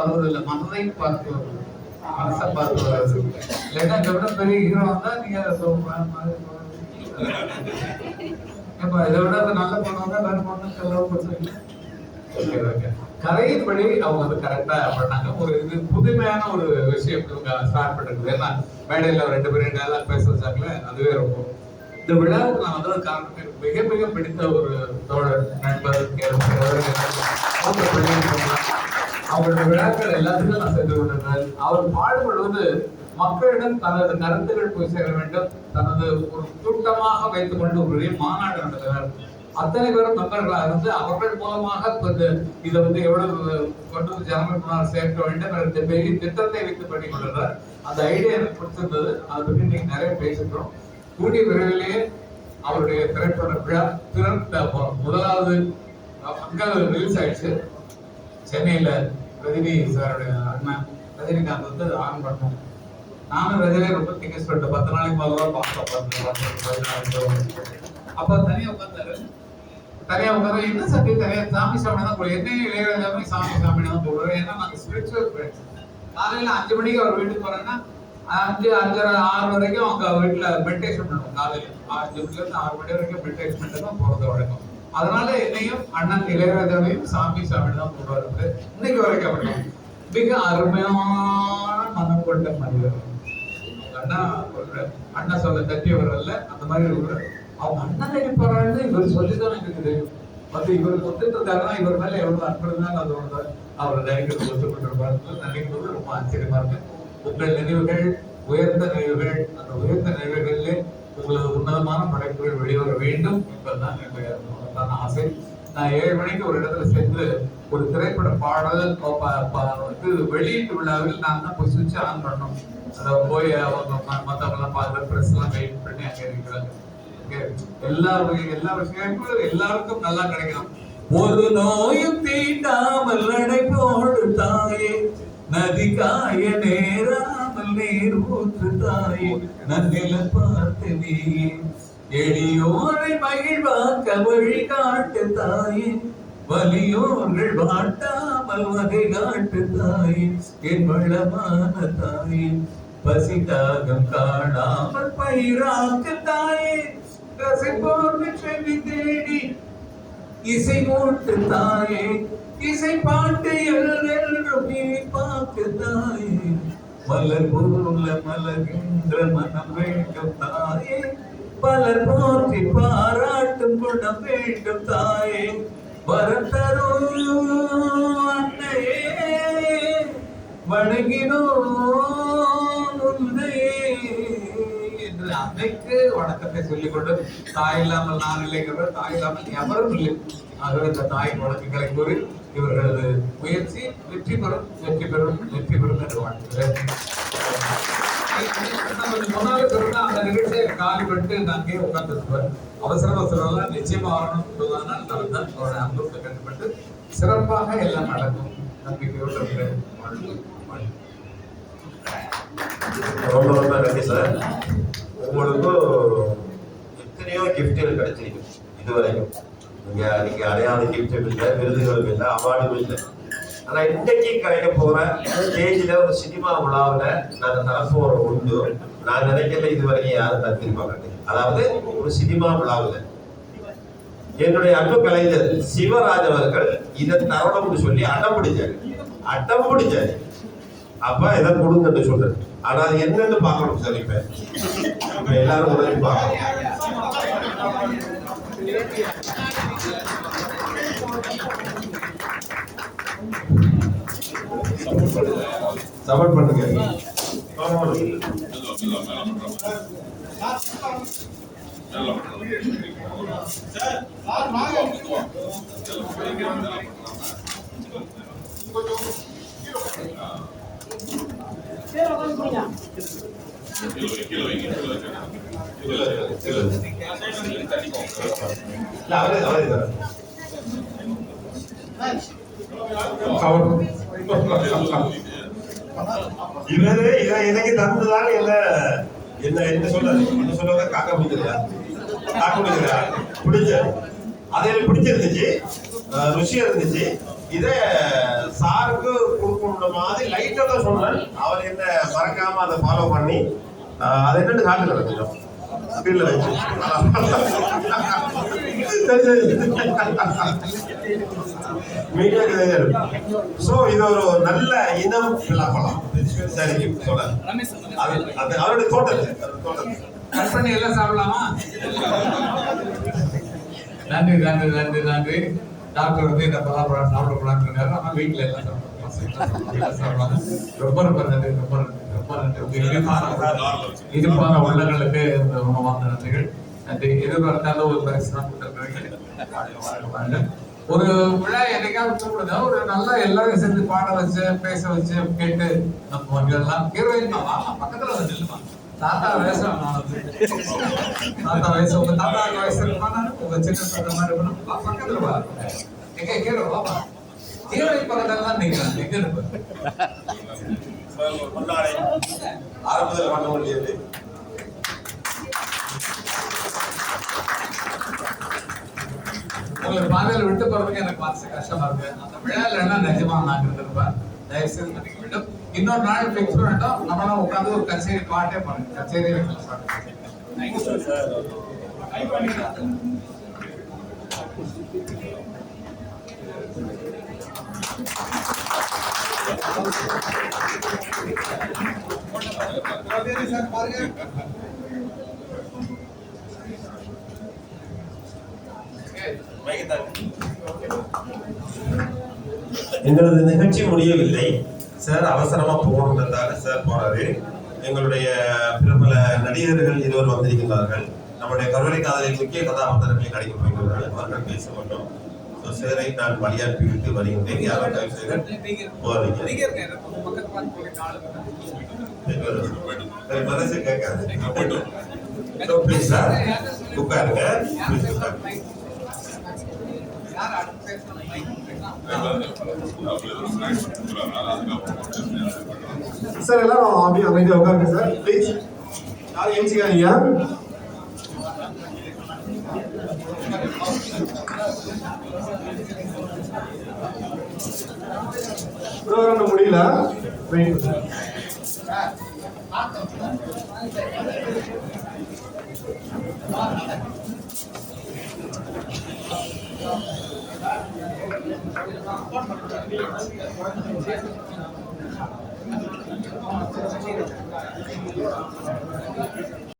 வருவதில்லை, மனதை பார்த்து வருது, மனசை பார்த்து வராது. இல்லைன்னா இதை விட பெரிய ஹீரோ வந்தா நீங்க இதை விட நல்ல பொண்ணு வேற பொண்ணு செலவு பண்ணுறீங்க. ஓகே ஓகே, கதையின்படி அவங்க வந்து கரெக்டா பண்ணாங்க. ஒரு இது புதுமையான ஒரு விஷயம் ஸ்டார்ட் பண்ணிருக்குது. ஏன்னா மேடையில் 2 பேரும் டயலாக் பேச வச்சாங்களே, அதுவே ரொம்ப. இந்த விழாவுக்கு நான் வந்தது காரணம் எனக்கு மிக மிக பிடித்த ஒரு தோழர், நண்பர், அவருடைய விழாக்கள் எல்லாத்துக்கும் நான் சென்று கொண்டிருந்தேன். அவர் பாடுபடுவது மக்களிடம் தனது கருத்துக்கள் போய் சேர வேண்டும், தனது ஒரு கூட்டமாக வைத்துக் கொண்டு ஒரு பெரிய மாநாடு நடத்துகிறார். அத்தனை பேரும் மெம்பர்களாக இருந்து அவர்கள் மூலமாக இதை வந்து எவ்வளவு கொண்டு ஜனங்கள் முன்னால் சேர்க்க வேண்டும் என்ற பெரிய திட்டத்தை வைத்து பண்ணி கொண்டிருந்தார். அந்த ஐடியா எனக்கு பிடிச்சிருந்தது. அதை பற்றி நீங்க நிறைய பேசுகிறோம். கூடிய விரைவிலேயே அவருடைய திரைப்பட விழா முதலாவது அங்க ரிலீஸ் ஆயிடுச்சு. சென்னையில ரஜினி சாருடைய அண்ணன் ரஜினிகாந்த் வந்து ஆன் பண்ணோம். நானும் ரஜினியை ரொம்ப திங்கஸ் பண்ணிட்டேன். 10 நாளைக்கு முதல்ல பார்த்தோம். அப்ப தனியா உட்கார்ந்தாரு. தனியா உட்கார என்ன சத்தி தனியா சாமி சாமி தான் போடுவோம். என்ன இளையராஜாமே சாமி சாமி தான் போடுவோம். ஏன்னா நாங்க ஸ்பிரிச்சுவல் ஃப்ரெண்ட்ஸ். காலையில 5 மணிக்கு அவர் வீட்டுக்கு போறேன்னா 5, 5:30, 6 வரைக்கும் அவங்க வீட்டுல மெடிடேஷன் பண்ணுவோம். காலையில 5 மணில இருந்து 6 மணி வரைக்கும் மெடிடேஷன் பண்ணிட்டு தான் போறது வழக்கம். அதனால என்னையும் அண்ணன் இளையராஜாவையும் சாமி சாமி தான் போடுவாரு. இன்னைக்கு வரைக்கும் அப்படி மிக அருமையான மனம் கொண்ட மனிதர். அண்ணா சொல்ல தட்டியவர் அல்ல, அந்த மாதிரி ஒரு அவங்க அண்ணன் நினைப்பாரு. இவர் சொல்லிதான் எனக்கு தெரியும். வந்து இவர் ஒத்துட்டு இருக்காருன்னா இவர் மேல எவ்வளவு அன்பு இருந்தாலும் அதோட அவர் நினைக்கிறது ஒத்துக்கொண்டிருப்பாரு. நினைக்கிறது ரொம்ப ஆச்சரியமா இருக்கு. உங்கள் நினைவுகள் உயர்ந்த நினைவுகள், அந்த உயர்ந்த நினைவுகளிலே உங்களது உன்னதமான படைப்புகள் வெளிவர வேண்டும் என்பதுதான் என்னுடைய ஆசை. நான் 7 மணிக்கு ஒரு இடத்துல சென்று ஒரு திரைப்பட பாடல் வெளியீட்டு விழாவில் நான் தான் போய் சுவிட்ச் ஆன் பண்ணணும். அதை போய் அவங்க மற்றவங்களாம் பார்த்து ப்ரெஸ் எல்லாம் வெயிட் பண்ணி அங்கே இருக்கிறாங்க. எல்லா விஷயங்களும் எல்லாருக்கும் நல்லா கிடைக்கணும். ஒரு நோயும் தீண்டாமல் நடைபோடு தாயே, நதி காய நேராமல் நீர் ஊற்று தாயே, நன்னில பார்த்து நீயே, எளியோரை மகிழ்வாக்க வழி காட்டு தாயே, வலியோர்கள் வாட்டாமல் வகை காட்டு தாயே, என் வளமான தாயே, பசி தாகம் காணாமல் பயிராக்க தாயே, ரசிப்போர்வை செவி தேடி இசை மூட்டு தாயே, இசை பாட்டு என்றும் பார்க்க தாயே, மலர் போல மலர்கின்ற மனம் வேண்டும் தாயே, பலர் போற்றி பாராட்டும் குணம் வேண்டும் தாயே, வரம் தரும் அன்னையே வணங்கினோம் உன்னையே என்று அன்னைக்கு வணக்கத்தை சொல்லிக் கொண்டு தாய் இல்லாமல் நான் இல்லைங்கிற, தாய் இல்லாமல் எவரும் இல்லை. ஆகவே இந்த தாயின் வணக்கங்களை கூறி இவர்களது முயற்சி வெற்றி பெறும் என்று வாழ்த்துகிறேன். முன்னாலே சொல்றா அந்த நிகழ்ச்சியை காலி பண்ணிட்டு நான் அங்கேயே உட்கார்ந்துருப்பேன். அவசரம் நிச்சயமா வரணும் என்பதுதான் நான் அவருடைய அனுபவத்தை கண்டுபட்டு சிறப்பாக எல்லாம் நடக்கும் நம்பிக்கையோடு இருக்கிறேன். ரொம்ப ரொம்ப நன்றி சார். உங்களுக்கும் எத்தனையோ கிஃப்ட்கள் கிடைச்சிருக்கு இதுவரைக்கும். நீங்க அடையாத கிஃப்ட்டும் இல்லை, விருதுகளும் இல்லை, அவார்டுகளும் இல்லை. ஆனா இன்னைக்கு கிடைக்க போற ஸ்டேஜ்ல ஒரு சினிமா விழாவில் நாங்க தரப்போற உண்டு. நான் நினைக்கல இதுவரைக்கும் யாரும் தந்திருப்பாங்க. அதாவது ஒரு சினிமா விழாவில் என்னுடைய அன்பு கலைஞர் சிவராஜ் அவர்கள் இதை தரணும்னு சொல்லி அடம் பிடிச்சாரு. அப்ப இதை கொடுங்கன்னு சொல்றது. ஆனா அது என்னன்னு பார்க்கணும் சார். இப்ப எல்லாரும் உடனே பார்க்கணும். சப்போர்ட் பண்ணுங்க. இவரு எனக்கு தந்ததால என்ன சொல்றது காக்க பிடிக்கலையா பிடிச்ச அது எனக்கு பிடிச்சிருந்துச்சு, ருசியா இருந்துச்சு. இதை சாருக்கு கொடுக்கணுன்ற மாதிரி லைட்டாக தான் சொன்னேன். அவர் என்ன மறக்காம அதை ஃபாலோ பண்ணி அதை என்னன்னு காட்டுக்கிறேன் கொஞ்சம் ஸ்பீட்ல வச்சு. சரி சரி ஸோ இது ஒரு நல்ல இனம் விழாக்கலாம். சரி சொல்ல அது அவருடைய தோட்டத்தில் கட் பண்ணி எல்லாம் சாப்பிடலாமா? நன்றி நன்றி நன்றி நன்றி. டாக்டர் வந்து இந்த பலாப்பழம் சாப்பிடக்கூடாதுன்னு இருக்காரு. ஆனால் வீட்டில் எல்லாம் சாப்பிடலாம். ரொம்ப ரொம்ப நன்றி, ரொம்ப நன்றி, ரொம்ப நன்றி. இனிப்பான உள்ளங்களுக்கு இந்த உணவான நன்றிகள். நன்றி. எதிர்பார்த்தாலும் ஒரு பரிசு தான் கொடுத்துருக்காங்க. ஒரு விழா என்னைக்காவது கூப்பிடுங்க, ஒரு நல்லா எல்லாரும் சேர்ந்து பாட வச்சு பேச வச்சு கேட்டு நம்ம எல்லாம் ஹீரோயின் பக்கத்துல வந்து நில்லுமா. தாத்தா வயசு தாத்தா வயசு உங்க தாத்தா வயசு இருப்பானு உங்க சின்ன சொல்ற மாதிரி இருக்கணும். பக்கத்துல வா எங்க ஹீரோ வாப்பா. ஹீரோயின் பக்கத்துல தான் நிக்கிறாங்க. எங்க இருப்ப ஆரம்பத்தில் பண்ண முடியாது. உங்களுக்கு பாதையில விட்டு போறதுக்கு எனக்கு மனசு கஷ்டமா இருக்கு. அந்த விழால எல்லாம் நிஜமா நான் இருந்திருப்பேன். தயவு செய்து மன்னிக்க வேண்டும். இன்னொரு நாள் பிக்ஸ் பண்ணிட்டோம். நம்மளாம் உட்காந்து ஒரு கச்சேரி பாட்டே பண்ணுங்க. கச்சேரி எங்களது நிகழ்ச்சி முடியவில்லை சார். அவசரமா போகணுன்றதால சார் போறாரு. எங்களுடைய பிரபல நடிகர்கள் இருவர் வந்திருக்கிறார்கள். நம்முடைய கருவறை காதலில் முக்கிய கதாபாத்திரங்களை நடிக்க போகிறார்கள். அவர்கள் பேச வேண்டும். சேரை நான் வழியாற்றி விட்டு வருகின்றேன். யாரும் தயவு செய்து போறீங்க மனசு கேட்காது. சார் உட்காருங்க. சார் எல்லாரும் அப்படியே அமைதியா உட்காருங்க சார் ப்ளீஸ். யாரும் ஏஞ்சிக்காதீங்க. ப்ரோக்ராம் முடியல. வெயிட்